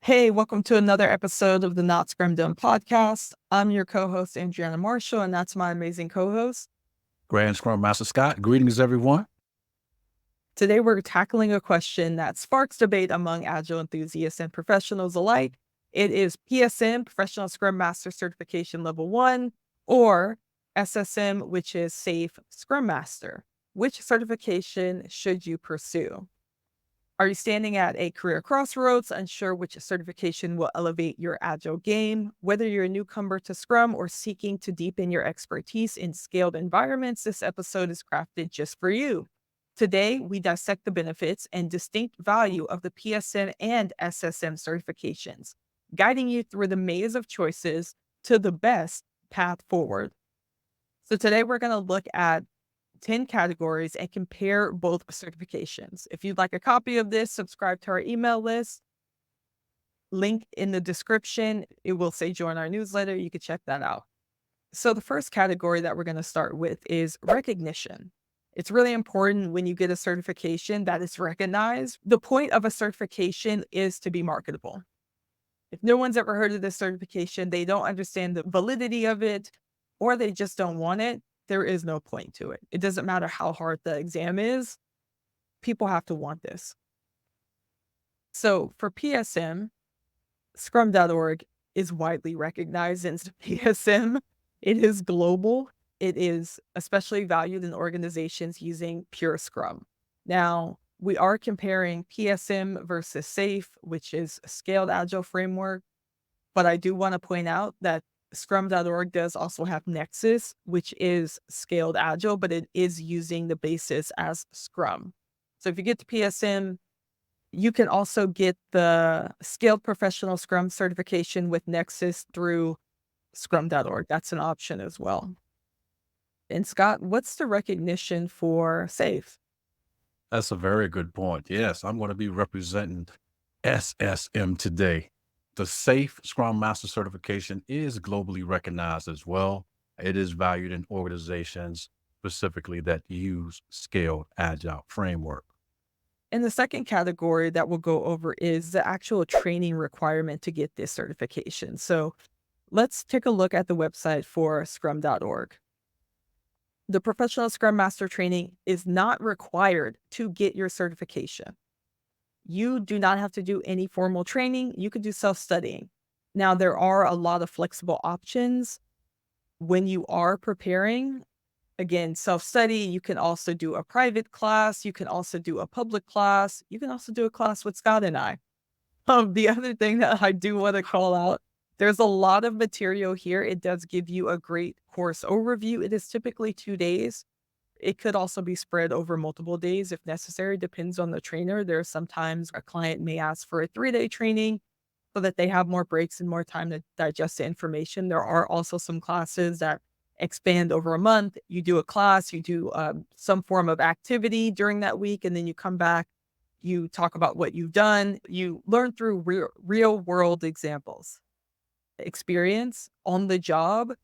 Hey, welcome to another episode of the Not Scrum Dumb podcast. I'm your co-host, Adriana Marshall, and that's my amazing co-host. Grand Scrum Master Scott. Greetings, everyone. Today, we're tackling a question that sparks debate among Agile enthusiasts and professionals alike. It is PSM, Professional Scrum Master Certification Level 1, or SSM, which is SAFe Scrum Master. Which certification should you pursue? Are you standing at a career crossroads, unsure which certification will elevate your Agile game? Whether you're a newcomer to Scrum or seeking to deepen your expertise in scaled environments, this episode is crafted just for you. Today, we dissect the benefits and distinct value of the PSM and SSM certifications, guiding you through the maze of choices to the best path forward. So today we're going to look at 10 categories and compare both certifications. If you'd like a copy of this, subscribe to our email list. Link in the description. It will say join our newsletter. You can check that out. So the first category that we're going to start with is recognition. It's really important when you get a certification that it's recognized. The point of a certification is to be marketable. If no one's ever heard of this certification, they don't understand the validity of it, or they just don't want it, there is no point to it. It doesn't matter how hard the exam is. People have to want this. So for PSM, Scrum.org is widely recognized as PSM. It is global. It is especially valued in organizations using pure Scrum. Now, we are comparing PSM versus SAFe, which is a scaled Agile framework. But I do want to point out that Scrum.org does also have Nexus, which is scaled Agile, but it is using the basis as Scrum. So if you get to PSM, you can also get the Scaled Professional Scrum certification with Nexus through Scrum.org. That's an option as well. And Scott, what's the recognition for SAFe? That's a very good point. Yes, I'm going to be representing SSM today. The SAFe Scrum Master certification is globally recognized as well. It is valued in organizations specifically that use scaled agile framework. And the second category that we'll go over is the actual training requirement to get this certification. So let's take a look at the website for scrum.org. The Professional Scrum Master training is not required to get your certification. You do not have to do any formal training. You can do self-studying. Now, there are a lot of flexible options when you are preparing. Again, self-study, you can also do a private class. You can also do a public class. You can also do a class with Scott and I. The other thing that I do want to call out, there's a lot of material here. It does give you a great course overview. It is typically 2 days. It could also be spread over multiple days if necessary, depends on the trainer. There are sometimes a client may ask for a 3-day training so that they have more breaks and more time to digest the information. There are also some classes that expand over a month. You do a class, you do some form of activity during that week, and then you come back, you talk about what you've done. You learn through real world examples, experience on the job,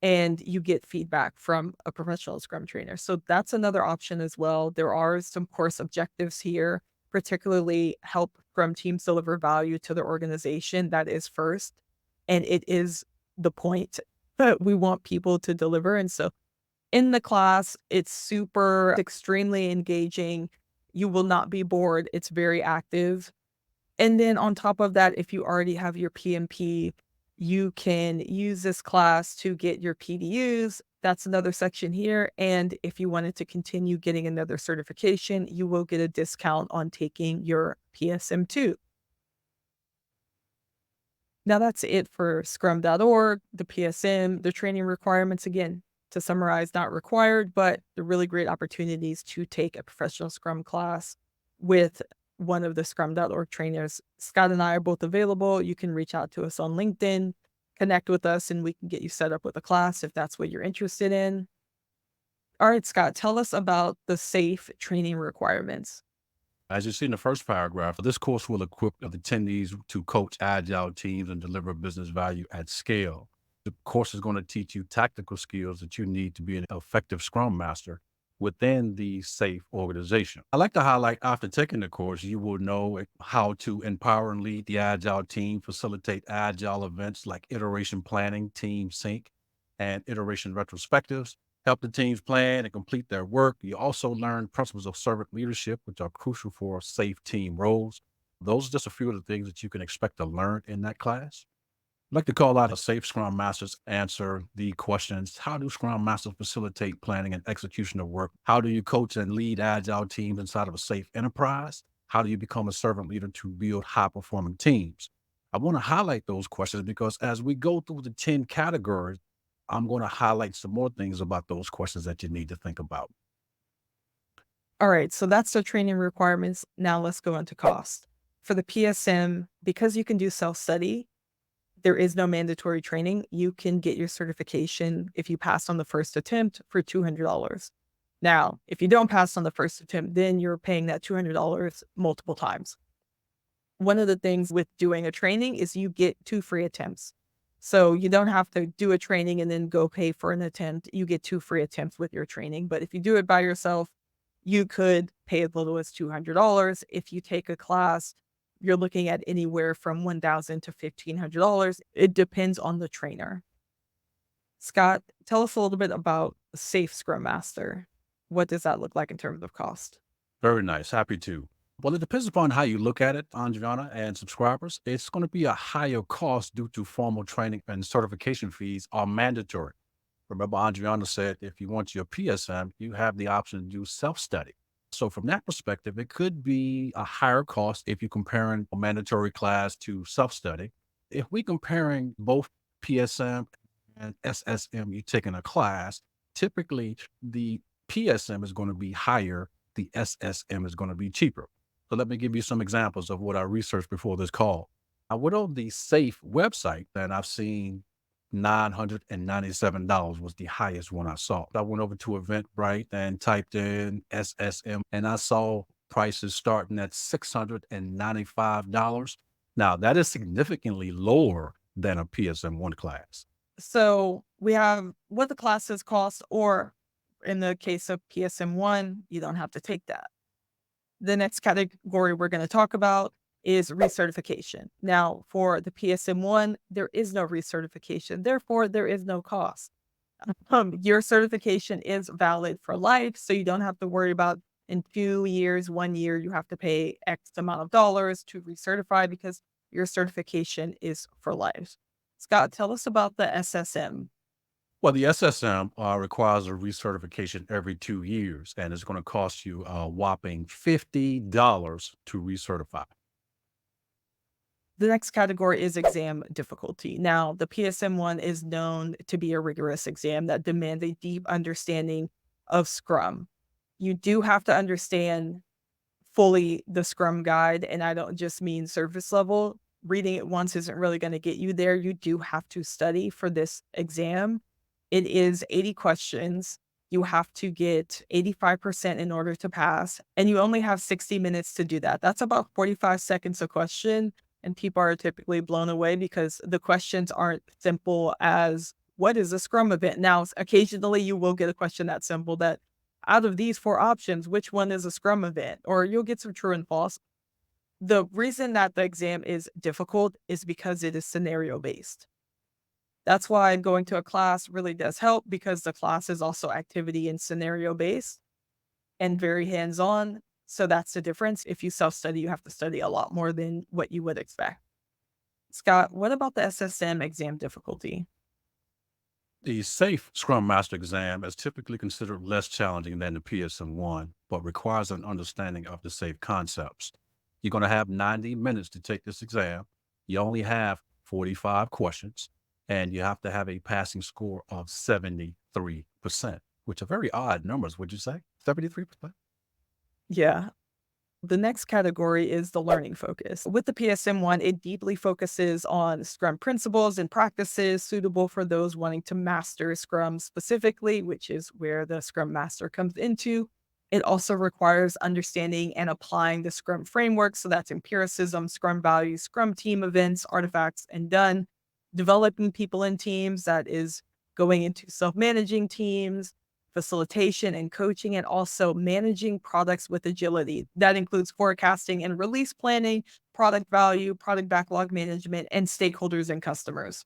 and you get feedback from a professional Scrum trainer. So that's another option as well. There are some course objectives here, particularly help Scrum teams deliver value to their organization. That is first. And it is the point that we want people to deliver. And so in the class, it's super, extremely engaging. You will not be bored. It's very active. And then on top of that, if you already have your PMP, you can use this class to get your PDUs. That's another section here. And if you wanted to continue getting another certification, you will get a discount on taking your PSM2. Now that's it for scrum.org, the PSM, the training requirements. Again, to summarize, not required, but the really great opportunities to take a professional Scrum class with one of the scrum.org trainers. Scott and I are both available. You can reach out to us on LinkedIn, connect with us, and we can get you set up with a class if that's what you're interested in. All right, Scott, tell us about the SAFe training requirements. As you see in the first paragraph, this course will equip the attendees to coach agile teams and deliver business value at scale. The course is going to teach you tactical skills that you need to be an effective Scrum Master within the SAFe organization. I like to highlight after taking the course, you will know how to empower and lead the Agile team, facilitate Agile events like iteration planning, team sync, and iteration retrospectives, help the teams plan and complete their work. You also learn principles of servant leadership, which are crucial for safe team roles. Those are just a few of the things that you can expect to learn in that class. I'd like to call out a SAFe Scrum Masters answer the questions. How do Scrum Masters facilitate planning and execution of work? How do you coach and lead Agile teams inside of a safe enterprise? How do you become a servant leader to build high performing teams? I want to highlight those questions because as we go through the 10 categories, I'm going to highlight some more things about those questions that you need to think about. All right, so that's the training requirements. Now let's go into cost. For the PSM, because you can do self-study, there is no mandatory training. You can get your certification if you pass on the first attempt for $200. Now, if you don't pass on the first attempt, then you're paying that $200 multiple times. One of the things with doing a training is you get 2 free attempts. So you don't have to do a training and then go pay for an attempt. You get 2 free attempts with your training. But if you do it by yourself, you could pay as little as $200. If you take a class, you're looking at anywhere from $1,000 to $1,500. It depends on the trainer. Scott, tell us a little bit about SAFe Scrum Master. What does that look like in terms of cost? Very nice. Happy to. Well, it depends upon how you look at it, Andriana and subscribers. It's going to be a higher cost due to formal training and certification fees are mandatory. Remember, Adriana said if you want your PSM, you have the option to do self study. So, from that perspective, it could be a higher cost if you're comparing a mandatory class to self study. If we're comparing both PSM and SSM, you're taking a class, typically the PSM is going to be higher, the SSM is going to be cheaper. So, let me give you some examples of what I researched before this call. I went on the SAFe website and I've seen $997 was the highest one I saw. I went over to Eventbrite and typed in SSM and I saw prices starting at $695. Now, that is significantly lower than a PSM1 class. So we have what the classes cost, or in the case of PSM1, you don't have to take that. The next category we're going to talk about is recertification. Now, for the PSM1, there is no recertification. Therefore, there is no cost. Your certification is valid for life, so you don't have to worry about in 2 years, 1 year, you have to pay X amount of dollars to recertify because your certification is for life. Scott, tell us about the SSM. Well, the SSM requires a recertification every 2 years, and it's going to cost you a whopping $50 to recertify. The next category is exam difficulty. Now, the PSM1 is known to be a rigorous exam that demands a deep understanding of Scrum. You do have to understand fully the Scrum guide, and I don't just mean surface level. Reading it once isn't really going to get you there. You do have to study for this exam. It is 80 questions. You have to get 85% in order to pass, and you only have 60 minutes to do that. That's about 45 seconds a question. And people are typically blown away because the questions aren't simple as what is a Scrum event? Now, occasionally you will get a question that simple that out of these 4 options, which one is a Scrum event? Or you'll get some true and false. The reason that the exam is difficult is because it is scenario based. That's why going to a class really does help because the class is also activity and scenario based and very hands on. So that's the difference. If you self study, you have to study a lot more than what you would expect. Scott, what about the SSM exam difficulty? The SAFe Scrum Master exam is typically considered less challenging than the PSM1, but requires an understanding of the SAFe concepts. You're going to have 90 minutes to take this exam. You only have 45 questions, and you have to have a passing score of 73%, which are very odd numbers, would you say? 73%? Yeah. The next category is the learning focus. With the PSM1, it deeply focuses on Scrum principles and practices suitable for those wanting to master Scrum specifically, which is where the Scrum Master comes into. It also requires understanding and applying the Scrum framework. So that's empiricism, Scrum values, Scrum team events, artifacts, and done. Developing people in teams, that is going into self-managing teams, facilitation and coaching, and also managing products with agility. That includes forecasting and release planning, product value, product backlog management, and stakeholders and customers.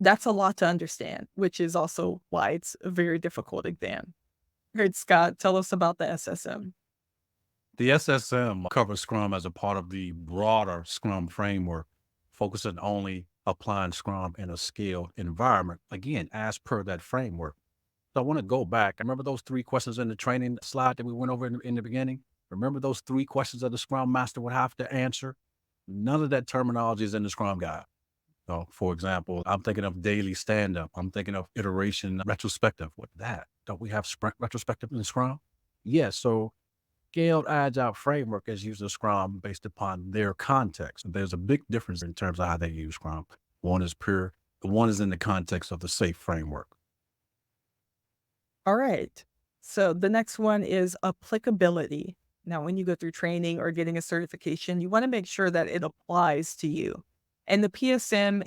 That's a lot to understand, which is also why it's a very difficult exam. Great, Scott, tell us about the SSM. The SSM covers Scrum as a part of the broader Scrum framework, focusing only applying Scrum in a scaled environment, again, as per that framework. So I want to go back. I remember those three questions in the training slide that we went over in the beginning. Remember those three questions that the Scrum Master would have to answer? None of that terminology is in the Scrum Guide. So, for example, I'm thinking of daily stand up. I'm thinking of iteration retrospective. What that? Don't we have sprint retrospective in Scrum? Yes. So, scaled agile framework is using Scrum based upon their context. And there's a big difference in terms of how they use Scrum. One is pure, one is in the context of the SAFe framework. All right. So the next one is applicability. Now, when you go through training or getting a certification, you want to make sure that it applies to you. And the PSM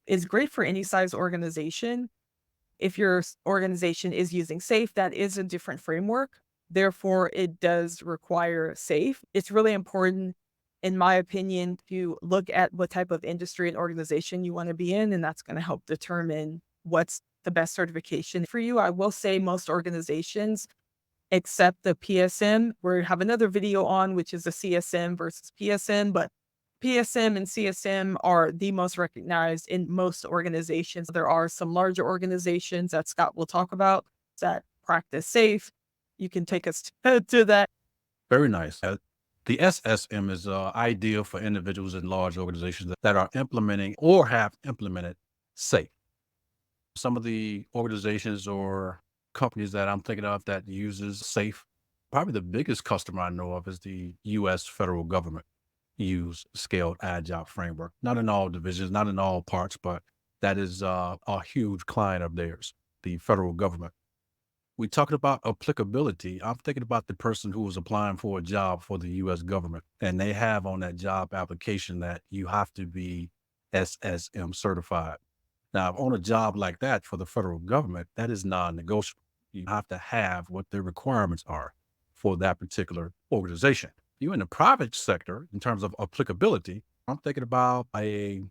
is great for any size organization. If your organization is using SAFe, that is a different framework. Therefore, it does require SAFe. It's really important, in my opinion, to look at what type of industry and organization you want to be in, and that's going to help determine what's the best certification for you. I will say most organizations accept the PSM. We have another video on, which is the CSM versus PSM, but PSM and CSM are the most recognized in most organizations. There are some larger organizations that Scott will talk about that practice SAFe. You can take us to that. Very nice. The SSM is ideal for individuals in large organizations that are implementing or have implemented SAFe. Some of the organizations or companies that I'm thinking of that uses SAFe, probably the biggest customer I know of is the U.S. federal government use scaled agile framework. Not in all divisions, not in all parts, but that is a huge client of theirs, the federal government. We talked about applicability. I'm thinking about the person who was applying for a job for the U.S. government, and they have on that job application that you have to be SSM certified. Now, on a job like that for the federal government, that is non-negotiable. You have to have what the requirements are for that particular organization. You in the private sector, in terms of applicability, I'm thinking about a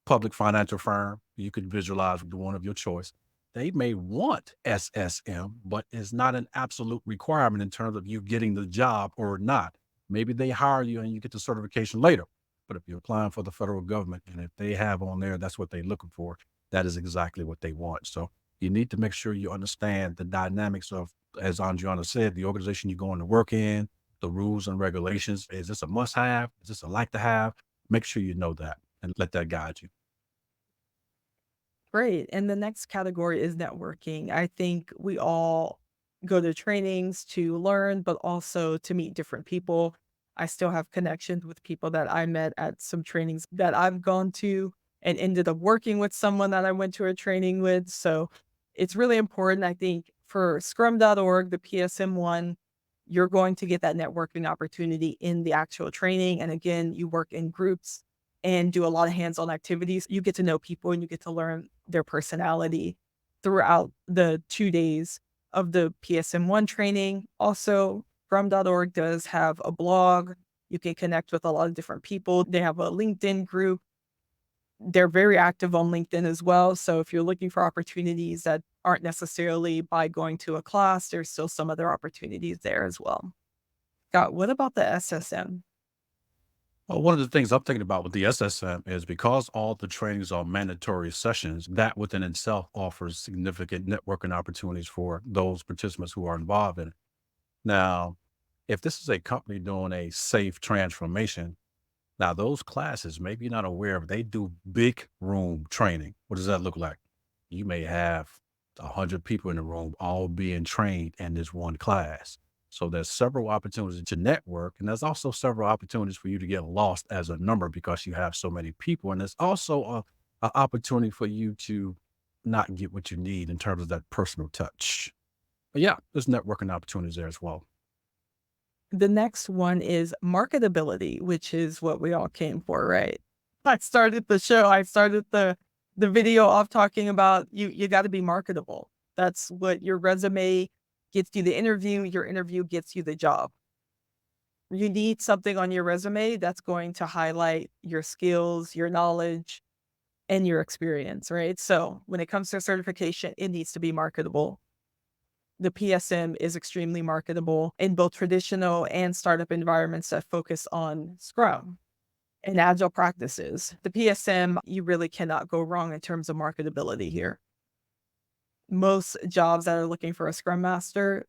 public financial firm. You could visualize the one of your choice. They may want SSM, but it's not an absolute requirement in terms of you getting the job or not. Maybe they hire you and you get the certification later. But if you're applying for the federal government and if they have on there, that's what they're looking for, that is exactly what they want. So you need to make sure you understand the dynamics of, as Andriana said, the organization you're going to work in, the rules and regulations. Is this a must have? Is this a like to have? Make sure you know that and let that guide you. Great. And the next category is networking. I think we all go to trainings to learn, but also to meet different people. I still have connections with people that I met at some trainings that I've gone to and ended up working with someone that I went to a training with. So it's really important, I think, for scrum.org, the PSM one, you're going to get that networking opportunity in the actual training. And again, you work in groups and do a lot of hands-on activities. You get to know people and you get to learn their personality throughout the 2 days of the PSM1 training. Also, Scrum.org does have a blog. You can connect with a lot of different people. They have a LinkedIn group. They're very active on LinkedIn as well. So if you're looking for opportunities that aren't necessarily by going to a class, there's still some other opportunities there as well. Scott, what about the SSM? Well, one of the things I'm thinking about with the SSM is because all the trainings are mandatory sessions, that within itself offers significant networking opportunities for those participants who are involved in it. Now, if this is a company doing a safe transformation, now those classes, maybe you're not aware of, they do big room training. What does that look like? You may have 100 people in the room all being trained in this one class. So there's several opportunities to network, and there's also several opportunities for you to get lost as a number because you have so many people. And there's also a opportunity for you to not get what you need in terms of that personal touch. But yeah, there's networking opportunities there as well. The next one is marketability, which is what we all came for, right? I started the show, I started the video off talking about you got to be marketable. That's what your resume gets you the interview, your interview gets you the job. You need something on your resume that's going to highlight your skills, your knowledge, and your experience, right? So when it comes to certification, it needs to be marketable. The PSM is extremely marketable in both traditional and startup environments that focus on Scrum and Agile practices. The PSM, you really cannot go wrong in terms of marketability here. Most jobs that are looking for a Scrum Master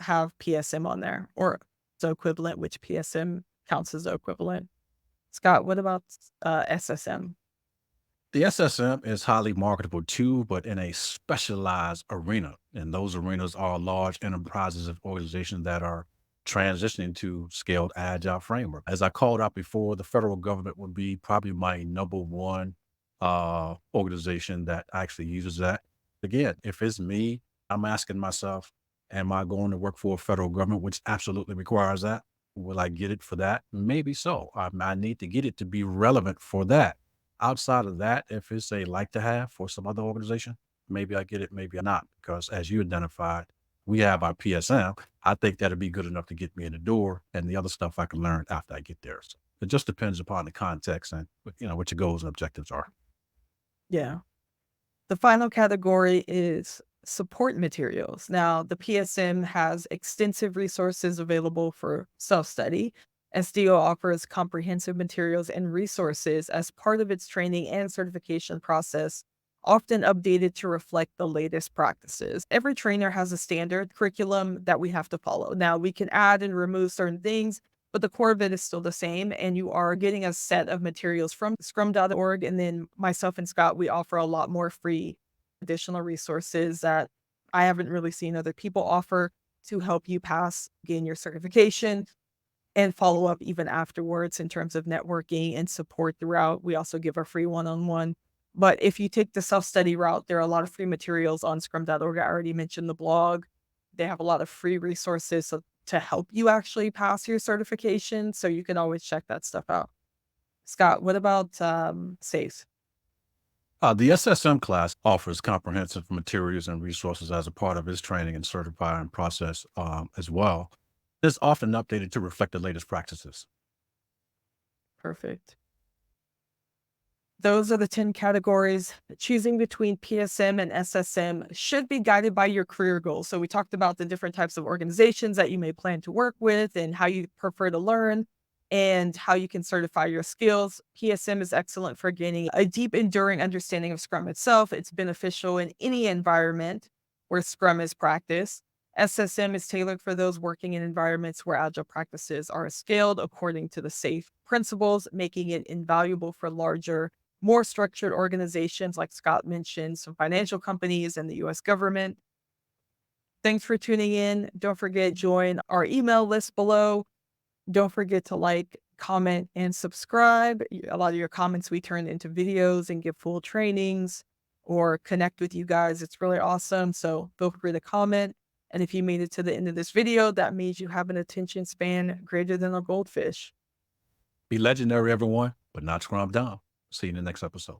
have PSM on there or the equivalent, which PSM counts as the equivalent. Scott, what about SSM? The SSM is highly marketable too, but in a specialized arena. And those arenas are large enterprises and organizations that are transitioning to scaled agile framework. As I called out before, the federal government would be probably my number one organization that actually uses that. Again, if it's me, I'm asking myself, am I going to work for a federal government, which absolutely requires that? Will I get it for that? Maybe so. I need to get it to be relevant for that. Outside of that, if it's a like to have for some other organization, maybe I get it, maybe not, because as you identified, we have our PSM. I think that'd be good enough to get me in the door, and the other stuff I can learn after I get there. So it just depends upon the context and what your goals and objectives are. Yeah. The final category is support materials. Now, the PSM has extensive resources available for self study. SDO offers comprehensive materials and resources as part of its training and certification process, often updated to reflect the latest practices. Every trainer has a standard curriculum that we have to follow. Now, we can add and remove certain things, but the core of it is still the same. And you are getting a set of materials from scrum.org. And then myself and Scott, we offer a lot more free additional resources that I haven't really seen other people offer to help you pass, gain your certification, and follow up even afterwards in terms of networking and support throughout. We also give a free one on one. But if you take the self study route, there are a lot of free materials on scrum.org. I already mentioned the blog. They have a lot of free resources to help you actually pass your certification. So you can always check that stuff out. Scott, what about SAFe? The SSM class offers comprehensive materials and resources as a part of its training and certifying process as well. It's often updated to reflect the latest practices. Perfect. Those are the 10 categories. Choosing between PSM and SSM should be guided by your career goals. So, we talked about the different types of organizations that you may plan to work with and how you prefer to learn and how you can certify your skills. PSM is excellent for gaining a deep, enduring understanding of Scrum itself. It's beneficial in any environment where Scrum is practiced. SSM is tailored for those working in environments where Agile practices are scaled according to the SAFe principles, making it invaluable for larger, more structured organizations like Scott mentioned, some financial companies and the US government. Thanks for tuning in. Don't forget, join our email list below. Don't forget to like, comment, and subscribe. A lot of your comments we turn into videos and give full trainings or connect with you guys. It's really awesome. So feel free to comment. And if you made it to the end of this video, that means you have an attention span greater than a goldfish. Be legendary, everyone, but not Scrum Dumb. See you in the next episode.